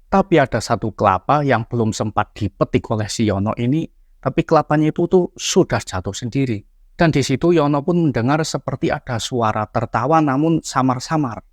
Tapi ada satu kelapa yang belum sempat dipetik oleh si Yono ini, tapi kelapanya itu tuh sudah jatuh sendiri. Dan di situ Yono pun mendengar seperti ada suara tertawa namun samar-samar.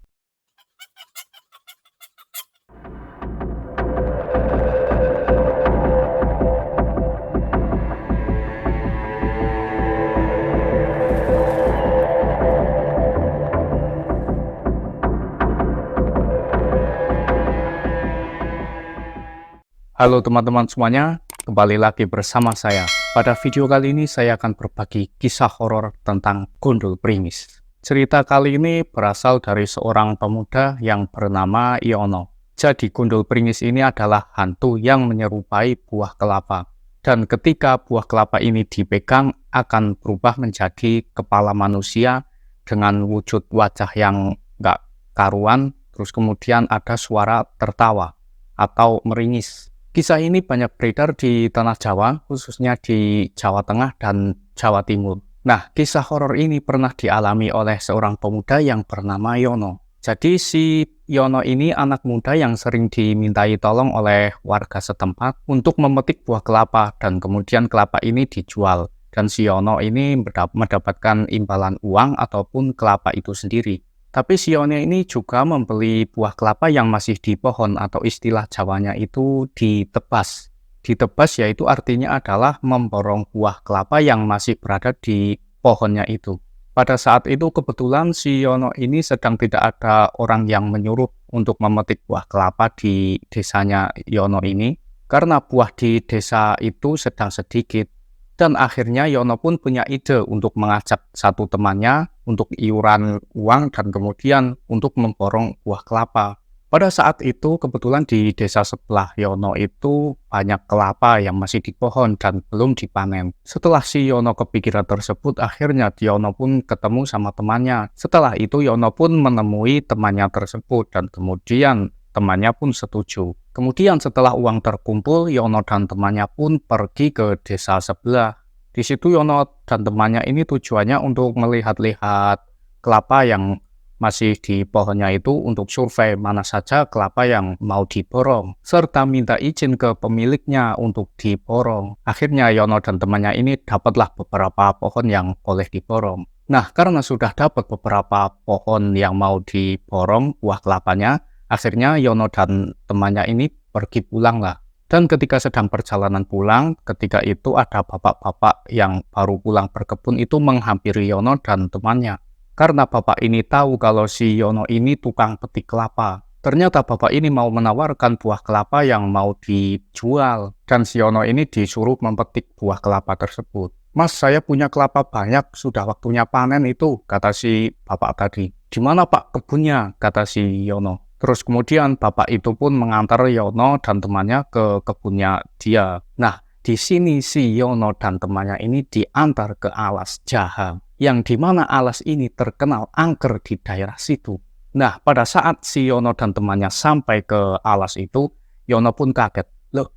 Halo teman-teman semuanya, kembali lagi bersama saya. Pada video kali ini saya akan berbagi kisah horor tentang Gundul Pringis. Cerita kali ini berasal dari seorang pemuda yang bernama Yono. Jadi Gundul Pringis ini adalah hantu yang menyerupai buah kelapa. Dan ketika buah kelapa ini dipegang akan berubah menjadi kepala manusia dengan wujud wajah yang nggak karuan, terus kemudian ada suara tertawa atau meringis. Kisah ini banyak beredar di tanah Jawa, khususnya di Jawa Tengah dan Jawa Timur. Nah, kisah horor ini pernah dialami oleh seorang pemuda yang bernama Yono. Jadi si Yono ini anak muda yang sering dimintai tolong oleh warga setempat untuk memetik buah kelapa dan kemudian kelapa ini dijual. Dan si Yono ini mendapatkan imbalan uang ataupun kelapa itu sendiri. Tapi si Yono ini juga membeli buah kelapa yang masih di pohon atau istilah Jawanya itu ditebas. Ditebas yaitu artinya adalah memborong buah kelapa yang masih berada di pohonnya itu. Pada saat itu kebetulan si Yono ini sedang tidak ada orang yang menyuruh untuk memetik buah kelapa di desanya Yono ini. Karena buah di desa itu sedang sedikit. Dan akhirnya Yono pun punya ide untuk mengajak satu temannya untuk iuran uang dan kemudian untuk memborong buah kelapa. Pada saat itu kebetulan di desa sebelah Yono itu banyak kelapa yang masih di pohon dan belum dipanen. Setelah si Yono kepikiran tersebut, akhirnya Yono pun ketemu sama temannya. Setelah itu Yono pun menemui temannya tersebut dan kemudian temannya pun setuju. Kemudian setelah uang terkumpul, Yono dan temannya pun pergi ke desa sebelah. Di situ Yono dan temannya ini tujuannya untuk melihat-lihat kelapa yang masih di pohonnya itu untuk survei mana saja kelapa yang mau diborong, serta minta izin ke pemiliknya untuk diborong. Akhirnya Yono dan temannya ini dapatlah beberapa pohon yang boleh diborong. Nah, karena sudah dapat beberapa pohon yang mau diborong buah kelapanya, akhirnya Yono dan temannya ini pergi pulang lah. Dan ketika sedang perjalanan pulang, ketika itu ada bapak-bapak yang baru pulang berkebun itu menghampiri Yono dan temannya. Karena bapak ini tahu kalau si Yono ini tukang petik kelapa. Ternyata bapak ini mau menawarkan buah kelapa yang mau dijual. Dan si Yono ini disuruh memetik buah kelapa tersebut. Mas, saya punya kelapa banyak, sudah waktunya panen itu, kata si bapak tadi. Di mana pak kebunnya, kata si Yono. Terus kemudian bapak itu pun mengantar Yono dan temannya ke kebunnya dia. Nah, di sini si Yono dan temannya ini diantar ke alas jaha, yang dimana alas ini terkenal angker di daerah situ. Nah, pada saat si Yono dan temannya sampai ke alas itu, Yono pun kaget. Loh,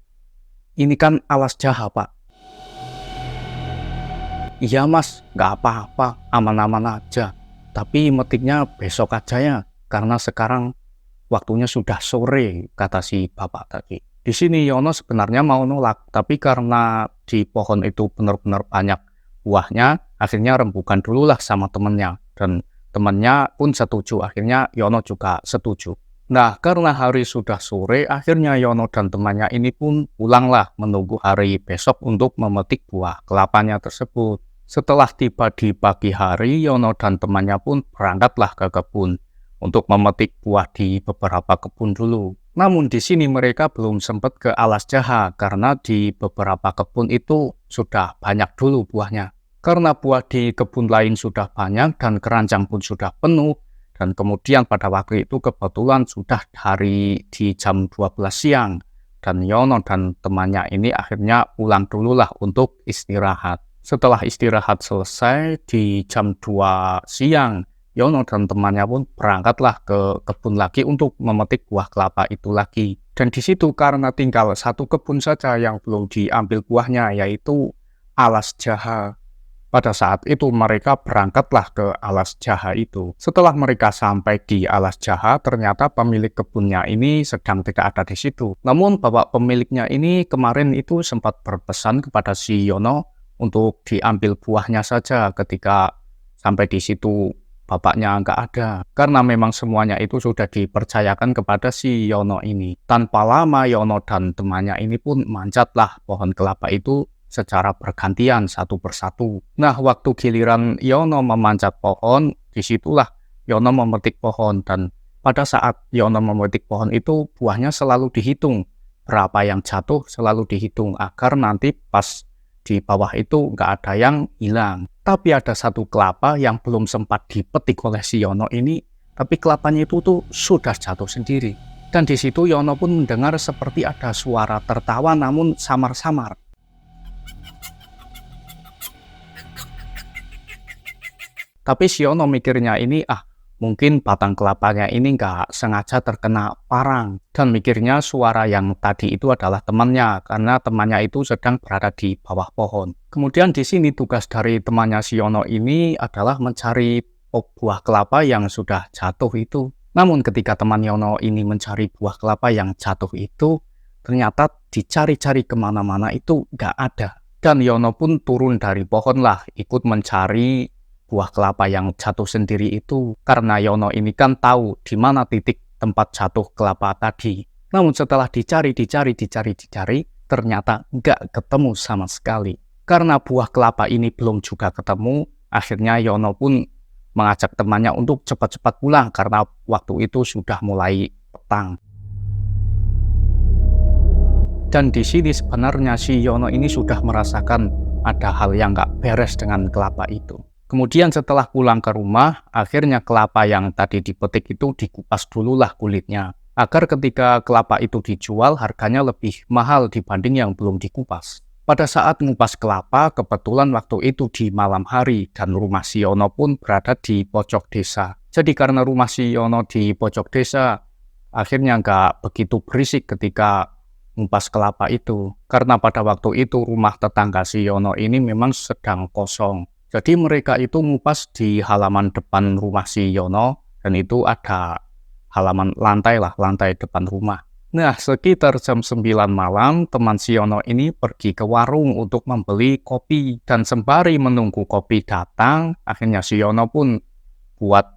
ini kan alas jaha, Pak. Iya mas, nggak apa-apa, aman-aman aja. Tapi metiknya besok aja ya, karena sekarang waktunya sudah sore, kata si bapak tadi. Di sini Yono sebenarnya mau nolak, tapi karena di pohon itu benar-benar banyak buahnya, akhirnya rembukan dulu lah sama temennya. Dan temennya pun setuju, akhirnya Yono juga setuju. Nah, karena hari sudah sore, akhirnya Yono dan temannya ini pun pulanglah menunggu hari besok untuk memetik buah kelapanya tersebut. Setelah tiba di pagi hari, Yono dan temannya pun berangkatlah ke kebun untuk memetik buah di beberapa kebun dulu. Namun di sini mereka belum sempat ke alas jaha karena di beberapa kebun itu sudah banyak dulu buahnya. Karena buah di kebun lain sudah banyak dan keranjang pun sudah penuh, dan kemudian pada waktu itu kebetulan sudah hari di jam 12 siang. Dan Yono dan temannya ini akhirnya pulang dululah untuk istirahat. Setelah istirahat selesai di jam 2 siang, Yono dan temannya pun berangkatlah ke kebun lagi untuk memetik buah kelapa itu lagi. Dan di situ karena tinggal satu kebun saja yang belum diambil buahnya, yaitu alas jaha. Pada saat itu mereka berangkatlah ke Alas Jaha itu. Setelah mereka sampai di Alas Jaha, ternyata pemilik kebunnya ini sedang tidak ada di situ. Namun bapak pemiliknya ini kemarin itu sempat berpesan kepada si Yono untuk diambil buahnya saja. Ketika sampai di situ bapaknya nggak ada. Karena memang semuanya itu sudah dipercayakan kepada si Yono ini. Tanpa lama Yono dan temannya ini pun manjatlah pohon kelapa itu secara bergantian satu persatu. Nah, waktu giliran Yono memanjat pohon, disitulah Yono memetik pohon. Dan pada saat Yono memetik pohon itu, buahnya selalu dihitung. Berapa yang jatuh selalu dihitung, agar nanti pas di bawah itu nggak ada yang hilang. Tapi ada satu kelapa yang belum sempat dipetik oleh si Yono ini, tapi kelapanya itu tuh sudah jatuh sendiri. Dan di situ Yono pun mendengar seperti ada suara tertawa namun samar-samar. Tapi si Yono mikirnya ini, mungkin batang kelapanya ini nggak sengaja terkena parang. Dan mikirnya suara yang tadi itu adalah temannya, karena temannya itu sedang berada di bawah pohon. Kemudian di sini tugas dari temannya si Yono ini adalah mencari buah kelapa yang sudah jatuh itu. Namun ketika teman Yono ini mencari buah kelapa yang jatuh itu, ternyata dicari-cari kemana-mana itu nggak ada. Dan Yono pun turun dari pohon lah, ikut mencari buah kelapa yang jatuh sendiri itu, karena Yono ini kan tahu di mana titik tempat jatuh kelapa tadi. Namun setelah dicari, ternyata nggak ketemu sama sekali. Karena buah kelapa ini belum juga ketemu, akhirnya Yono pun mengajak temannya untuk cepat-cepat pulang karena waktu itu sudah mulai petang. Dan di sini sebenarnya si Yono ini sudah merasakan ada hal yang nggak beres dengan kelapa itu. Kemudian setelah pulang ke rumah, akhirnya kelapa yang tadi dipetik itu dikupas dululah kulitnya. Agar ketika kelapa itu dijual, harganya lebih mahal dibanding yang belum dikupas. Pada saat ngupas kelapa, kebetulan waktu itu di malam hari, dan rumah si Yono pun berada di pojok desa. Jadi karena rumah si Yono di pojok desa, akhirnya nggak begitu berisik ketika ngupas kelapa itu. Karena pada waktu itu rumah tetangga si Yono ini memang sedang kosong. Jadi mereka itu ngupas di halaman depan rumah si Yono, dan itu ada halaman lantai depan rumah. Nah, sekitar jam 9 malam, teman si Yono ini pergi ke warung untuk membeli kopi. Dan sembari menunggu kopi datang, akhirnya si Yono pun buat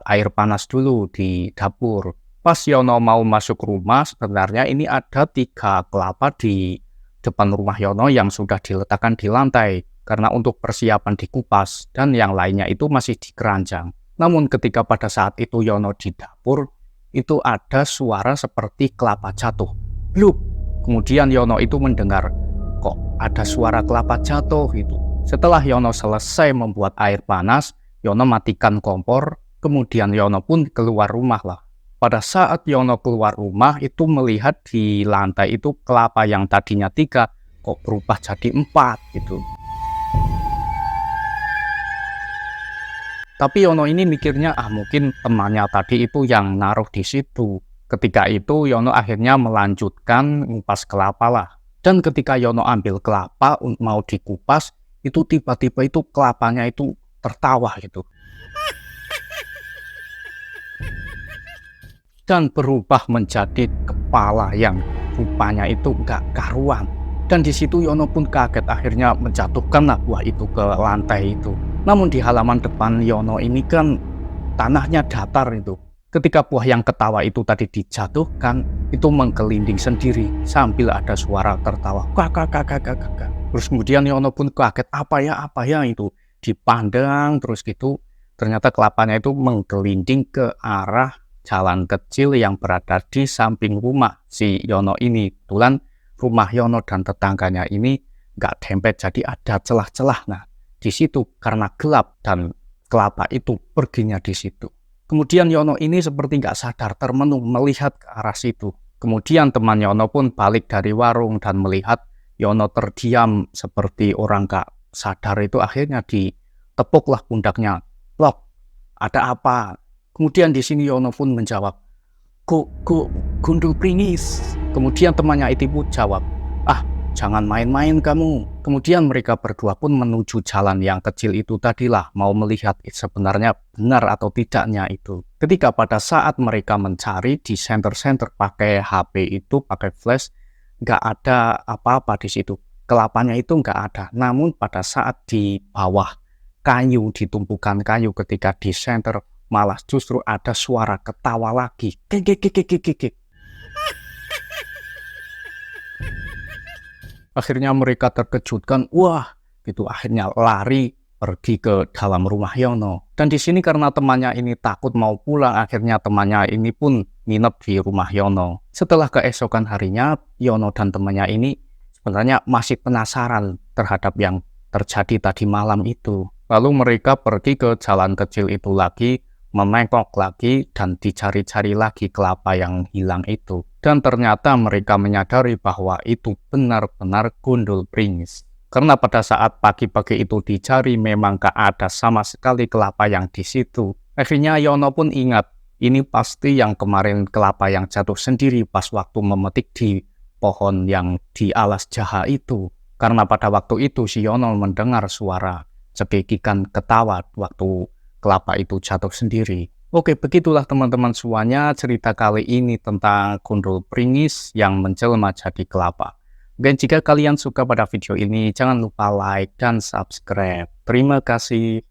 air panas dulu di dapur. Pas Yono mau masuk rumah, sebenarnya ini ada 3 kelapa di depan rumah Yono yang sudah diletakkan di lantai. Karena untuk persiapan dikupas, dan yang lainnya itu masih di keranjang. Namun ketika pada saat itu Yono di dapur, itu ada suara seperti kelapa jatuh. Bluk! Kemudian Yono itu mendengar, kok ada suara kelapa jatuh itu. Setelah Yono selesai membuat air panas, Yono matikan kompor, kemudian Yono pun keluar rumah lah. Pada saat Yono keluar rumah, itu melihat di lantai itu kelapa yang tadinya 3, kok berubah jadi 4 gitu. Tapi Yono ini mikirnya, mungkin temannya tadi itu yang naruh di situ. Ketika itu Yono akhirnya melanjutkan ngupas kelapa lah. Dan ketika Yono ambil kelapa mau dikupas, itu tiba-tiba itu kelapanya itu tertawa gitu. Dan berubah menjadi kepala yang rupanya itu nggak karuan. Dan di situ Yono pun kaget, akhirnya menjatuhkanlah buah itu ke lantai itu. Namun di halaman depan Yono ini kan tanahnya datar itu. Ketika buah yang ketawa itu tadi dijatuhkan, itu menggelinding sendiri sambil ada suara tertawa. Kakak. Terus kemudian Yono pun kaget, apa ya itu. Dipandang terus gitu, ternyata kelapanya itu menggelinding ke arah jalan kecil yang berada di samping rumah si Yono ini. Kebetulan rumah Yono dan tetangganya ini nggak dempet, jadi ada celah-celah. Nah, di situ karena gelap dan kelapa itu perginya di situ. Kemudian Yono ini seperti nggak sadar termenung melihat ke arah situ. Kemudian teman Yono pun balik dari warung dan melihat Yono terdiam seperti orang nggak sadar itu, akhirnya ditepuklah pundaknya. Loh, ada apa? Kemudian di sini Yono pun menjawab, Gundul Pringis. Kemudian temannya itu pun jawab, jangan main-main kamu. Kemudian mereka berdua pun menuju jalan yang kecil itu tadilah, mau melihat sebenarnya benar atau tidaknya itu. Ketika pada saat mereka mencari di senter-senter pakai HP itu, pakai flash, nggak ada apa-apa di situ. Kelapanya itu nggak ada. Namun pada saat di bawah kayu, di tumpukan kayu ketika di senter, malah justru ada suara ketawa lagi. Kek, kek, kek, kek, kek, kek. Akhirnya mereka terkejutkan, wah, gitu. Akhirnya lari pergi ke dalam rumah Yono. Dan di sini karena temannya ini takut mau pulang, akhirnya temannya ini pun nginep di rumah Yono. Setelah keesokan harinya, Yono dan temannya ini sebenarnya masih penasaran terhadap yang terjadi tadi malam itu. Lalu mereka pergi ke jalan kecil itu lagi, memengkok lagi, dan dicari-cari lagi kelapa yang hilang itu. Dan ternyata mereka menyadari bahwa itu benar-benar gundul pringis. Karena pada saat pagi-pagi itu dicari memang gak ada sama sekali kelapa yang di situ. Akhirnya Yono pun ingat, ini pasti yang kemarin kelapa yang jatuh sendiri pas waktu memetik di pohon yang di alas jaha itu. Karena pada waktu itu si Yono mendengar suara cekikikan ketawa waktu kelapa itu jatuh sendiri. Oke, begitulah teman-teman semuanya cerita kali ini tentang gundul pringis yang menjelma jadi kelapa. Dan jika kalian suka pada video ini, jangan lupa like dan subscribe. Terima kasih.